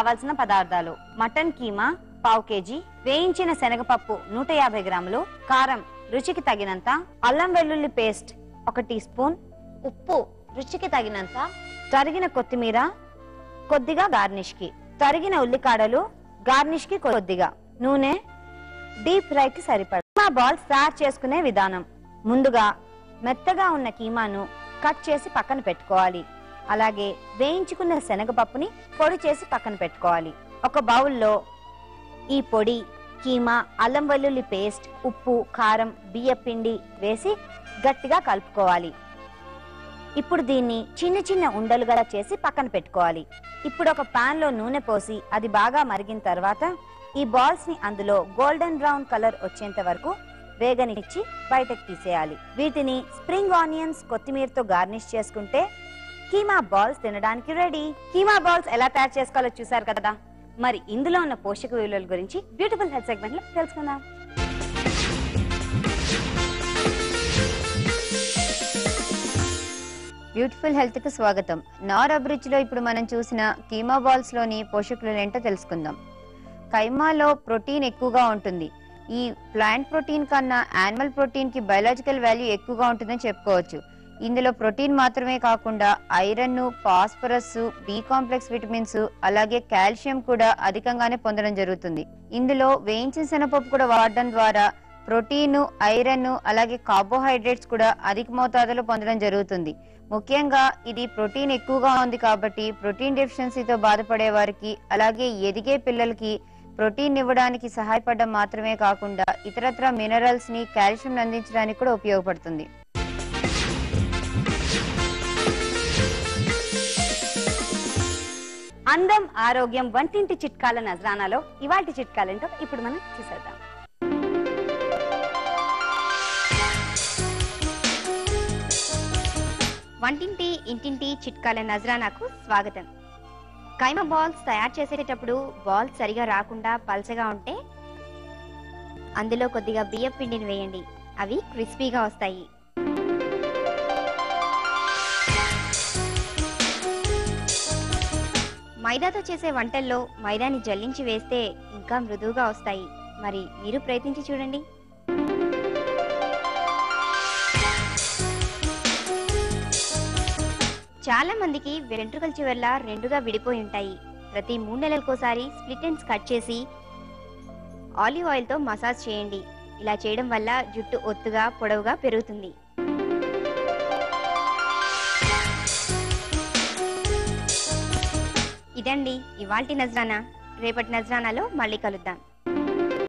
కావాల్సిన పదార్థాలు: మటన్ కీమా పావు కేజీ, వేయించిన శనగపప్పు 150 గ్రాములు, కారం రుచికి తగినంత, అల్లం వెల్లుల్లి పేస్ట్ 1 టీ స్పూన్, ఉప్పు రుచికి తగినంత, తరిగిన కొత్తిమీర కొద్దిగా గార్నిష్ కి, తరిగిన ఉల్లికాడలు గార్నిష్ కి కొద్దిగా, నూనె డీప్ ఫ్రై కి సరిపడ. కీమా బాల్స్ తయారు చేసుకునే విధానం: ముందుగా మెత్తగా ఉన్న కీమాను కట్ చేసి పక్కన పెట్టుకోవాలి. అలాగే వేయించుకున్న శనగపప్పుని పొడి చేసి పక్కన పెట్టుకోవాలి. ఒక బౌల్లో ఈ పొడి, కీమా, అల్లం వెల్లుల్లి పేస్ట్, ఉప్పు, కారం, బియ్యం పిండి వేసి గట్టిగా కలుపుకోవాలి. ఇప్పుడు దీన్ని చిన్న చిన్న ఉండలుగా చేసి పక్కన పెట్టుకోవాలి. ఇప్పుడు ఒక పాన్ లో నూనె పోసి అది బాగా మరిగిన తర్వాత ఈ బాల్స్ ని అందులో గోల్డెన్ బ్రౌన్ కలర్ వచ్చేంత వరకు వేగనిచ్చి బయటకు తీసేయాలి. వీటిని స్ప్రింగ్ ఆనియన్స్, కొత్తిమీరతో గార్నిష్ చేసుకుంటే కీమా బాల్స్ తినడానికి రెడీ. కీమా బాల్స్ ఎలా తయారు చేసుకోవాలో చూసారు కదా. మరి ఇందులో ఉన్న పోషక విలువల గురించి బ్యూటిఫుల్ హెల్త్ సెగ్మెంట్ లో తెలుసుకుందాం. బ్యూటిఫుల్ హెల్త్ కు స్వాగతం. నార్ అభిరుచిలో ఇప్పుడు మనం చూసిన కీమా బాల్స్ లోని పోషకులు ఏంటో తెలుసుకుందాం. కైమాలో ప్రోటీన్ ఎక్కువగా ఉంటుంది. ఈ ప్లాంట్ ప్రోటీన్ కన్నా యానిమల్ ప్రోటీన్ కి బయలాజికల్ వాల్యూ ఎక్కువగా ఉంటుందని చెప్పుకోవచ్చు. ఇందులో ప్రోటీన్ మాత్రమే కాకుండా iron, phosphorus, B complex vitamins, అలాగే కాల్షియం కూడా అధికంగానే పొందడం జరుగుతుంది. ఇందులో వేయించిన శనగపప్పు కూడా వాడడం ద్వారా ప్రోటీన్, ఐరన్, అలాగే కార్బోహైడ్రేట్స్ కూడా అధిక మోతాదులో పొందడం జరుగుతుంది. ముఖ్యంగా ఇది ప్రోటీన్ ఎక్కువగా ఉంది కాబట్టి ప్రోటీన్ డెఫిషియన్సీతో బాధపడే వారికి, అలాగే ఎదిగే పిల్లలకి ప్రోటీన్ ఇవ్వడానికి సహాయపడడం మాత్రమే కాకుండా ఇతరత్ర మినరల్స్ ని, కాల్షియం అందించడానికి కూడా ఉపయోగపడుతుంది. అందం, ఆరోగ్యం, వంటింటి చిట్కాల నజరానాలో ఇవాల్టి చిట్కాలేంటో ఇప్పుడు మనం చూసేద్దాం. వంటింటి ఇంటింటి చిట్కాల నజరానాకు స్వాగతం. కైమా బాల్స్ తయారు చేసేటప్పుడు బాల్స్ సరిగా రాకుండా పల్చగా ఉంటే అందులో కొద్దిగా బియ్యం పిండిని వేయండి. అవి క్రిస్పీగా వస్తాయి. మైదాతో చేసే వంటల్లో మైదాని జల్లించి వేస్తే ఇంకా మృదువుగా వస్తాయి. మరి మీరు ప్రయత్నించి చూడండి. చాలా మందికి వెంట్రుకల చివర్ల రెండుగా విడిపోయి ఉంటాయి. ప్రతి 3 నెలలకోసారి స్ప్లిట్ ఎండ్స్ కట్ చేసి ఆలివ్ ఆయిల్ తో మసాజ్ చేయండి. ఇలా చేయడం వల్ల జుట్టు ఒత్తుగా, పొడవుగా పెరుగుతుంది. ఇదండి ఇవాల్టి నజరానా. రేపటి నజరానాలో మళ్ళీ కలుద్దాం.